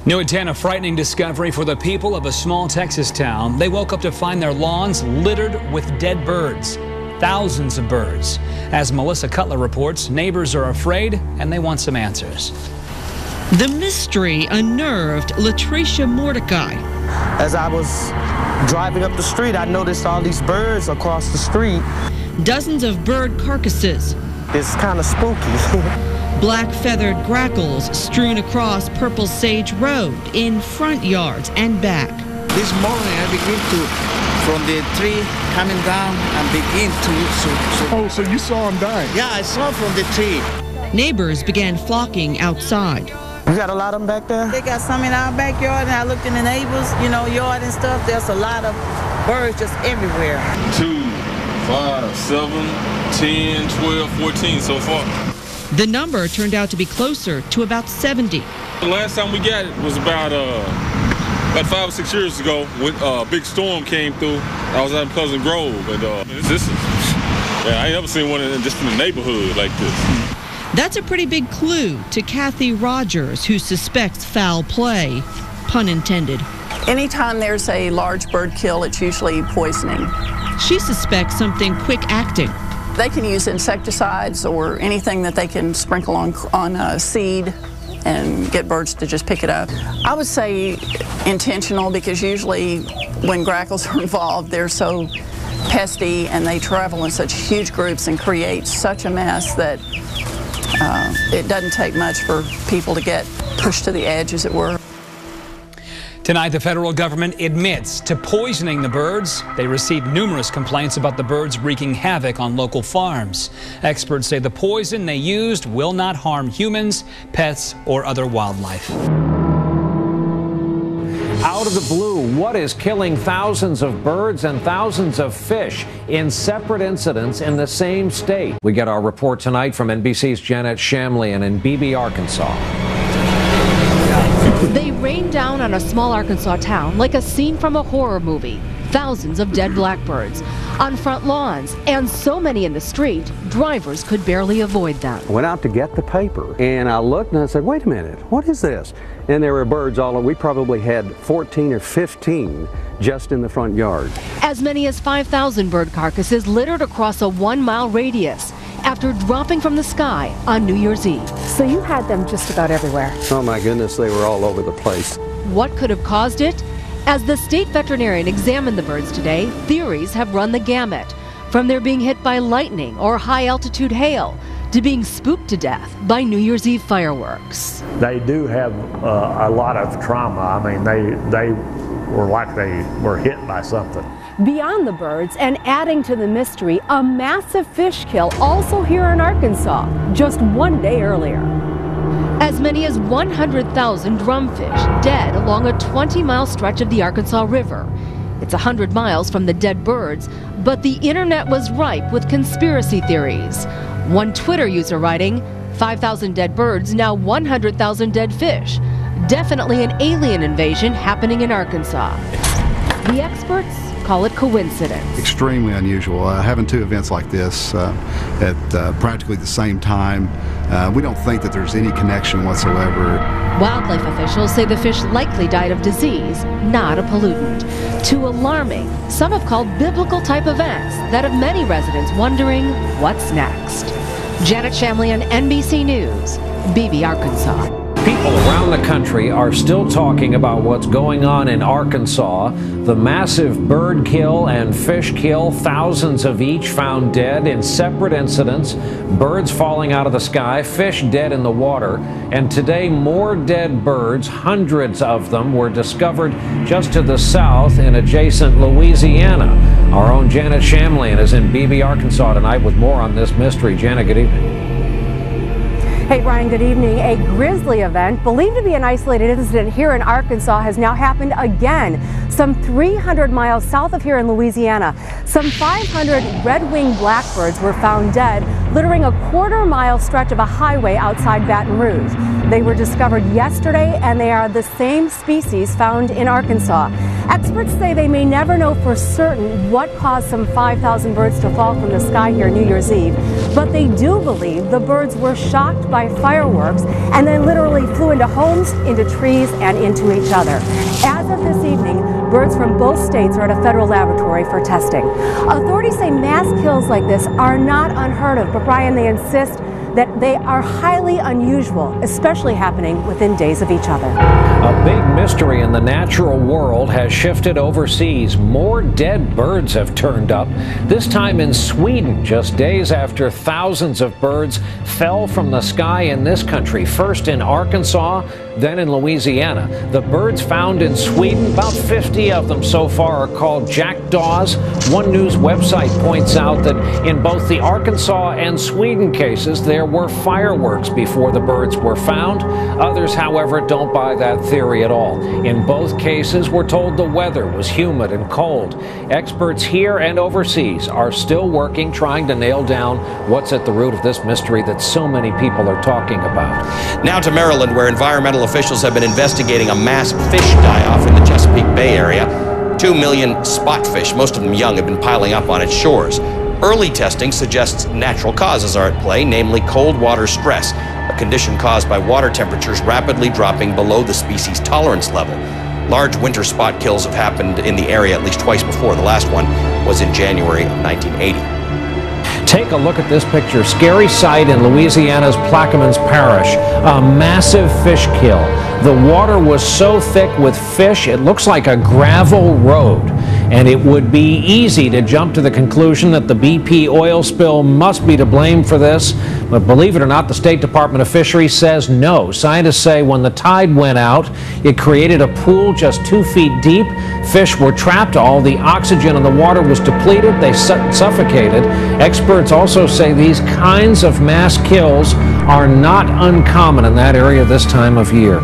New at 10, a frightening discovery for the people of a small Texas town. They woke up to find their lawns littered with dead birds. Thousands of birds. As Melissa Cutler reports, neighbors are afraid and they want some answers. The mystery unnerved Latricia Mordecai. As I was driving up the street, I noticed all these birds across the street. Dozens of bird carcasses. It's kind of spooky. Black feathered grackles strewn across Purple Sage Road in front yards and back. This morning I begin to, from the tree coming down and begin to... Oh, so you saw him dying? Yeah, I saw from the tree. Neighbors began flocking outside. You got a lot of them back there? They got some in our backyard, and I looked in the neighbors, yard and stuff. There's a lot of birds just everywhere. 2, 5, 7, 10, 12, 14 so far. The number turned out to be closer to about 70. The last time we got it was about 5 or 6 years ago when a big storm came through. I was at Pleasant Grove, and I ain't never seen one just in the neighborhood like this. That's a pretty big clue to Kathy Rogers, who suspects foul play, pun intended. Anytime there's a large bird kill, it's usually poisoning. She suspects something quick acting. They can use insecticides or anything that they can sprinkle on seed and get birds to just pick it up. I would say intentional, because usually when grackles are involved, they're so pesty and they travel in such huge groups and create such a mess that it doesn't take much for people to get pushed to the edge, as it were. Tonight, the federal government admits to poisoning the birds. They received numerous complaints about the birds wreaking havoc on local farms. Experts say the poison they used will not harm humans, pets, or other wildlife. Out of the blue, what is killing thousands of birds and thousands of fish in separate incidents in the same state? We get our report tonight from NBC's Janet Shamlian in Beebe, Arkansas. They rained down on a small Arkansas town like a scene from a horror movie. Thousands of dead blackbirds on front lawns, and so many in the street, drivers could barely avoid them. I went out to get the paper, and I looked and I said, wait a minute, what is this? And there were birds all over. We probably had 14 or 15 just in the front yard. As many as 5,000 bird carcasses littered across a 1-mile radius after dropping from the sky on New Year's Eve. So you had them just about everywhere. Oh my goodness, they were all over the place. What could have caused it? As the state veterinarian examined the birds today, theories have run the gamut, from their being hit by lightning or high-altitude hail to being spooked to death by New Year's Eve fireworks. They do have a lot of trauma. I mean, they were like they were hit by something. Beyond the birds and adding to the mystery, a massive fish kill also here in Arkansas, just one day earlier. As many as 100,000 drumfish dead along a 20-mile stretch of the Arkansas River. It's 100 miles from the dead birds, but the internet was ripe with conspiracy theories. One Twitter user writing, 5,000 dead birds, now 100,000 dead fish. Definitely an alien invasion happening in Arkansas. The experts call it coincidence. Extremely unusual. Having two events like this at practically the same time, we don't think that there's any connection whatsoever. Wildlife officials say the fish likely died of disease, not a pollutant. Too alarming, some have called biblical-type events that have many residents wondering what's next. Janet Shamlian, NBC News, Beebe, Arkansas. People around the country are still talking about what's going on in Arkansas. The massive bird kill and fish kill, thousands of each found dead in separate incidents, birds falling out of the sky, fish dead in the water, and today more dead birds, hundreds of them, were discovered just to the south in adjacent Louisiana. Our own Janet Shamlian is in Beebe, Arkansas tonight with more on this mystery. Janet, good evening. Hey Brian, good evening. A grisly event believed to be an isolated incident here in Arkansas has now happened again, some 300 miles south of here in Louisiana. Some 500 red-winged blackbirds were found dead, littering a quarter-mile stretch of a highway outside Baton Rouge. They were discovered yesterday, and they are the same species found in Arkansas. Experts say they may never know for certain what caused some 5,000 birds to fall from the sky here New Year's Eve, But they do believe the birds were shocked by fireworks and then literally flew into homes, into trees, and into each other. As of this evening, birds from both states are at a federal laboratory for testing. Authorities say mass kills like this are not unheard of, but Brian, they insist that they are highly unusual, especially happening within days of each other. A big mystery in the natural world has shifted overseas. More dead birds have turned up, this time in Sweden, just days after thousands of birds fell from the sky in this country, first in Arkansas, then in Louisiana. The birds found in Sweden, about 50 of them so far, are called jackdaws. One news website points out that in both the Arkansas and Sweden cases, there were fireworks before the birds were found. Others, however, don't buy that theory at all. In both cases, we're told the weather was humid and cold. Experts here and overseas are still working, trying to nail down what's at the root of this mystery that so many people are talking about. Now to Maryland, where environmental officials have been investigating a mass fish die-off in the Chesapeake Bay area. 2 million spotfish, most of them young, have been piling up on its shores. Early testing suggests natural causes are at play, namely cold water stress, a condition caused by water temperatures rapidly dropping below the species' tolerance level. Large winter spot kills have happened in the area at least twice before. The last one was in January of 1980. Take a look at this picture. Scary sight in Louisiana's Plaquemines Parish. A massive fish kill. The water was so thick with fish, it looks like a gravel road. And it would be easy to jump to the conclusion that the BP oil spill must be to blame for this. But believe it or not, the State Department of Fisheries says no. Scientists say when the tide went out, it created a pool just 2 feet deep. Fish were trapped. All the oxygen in the water was depleted. They suffocated. Experts also say these kinds of mass kills are not uncommon in that area this time of year.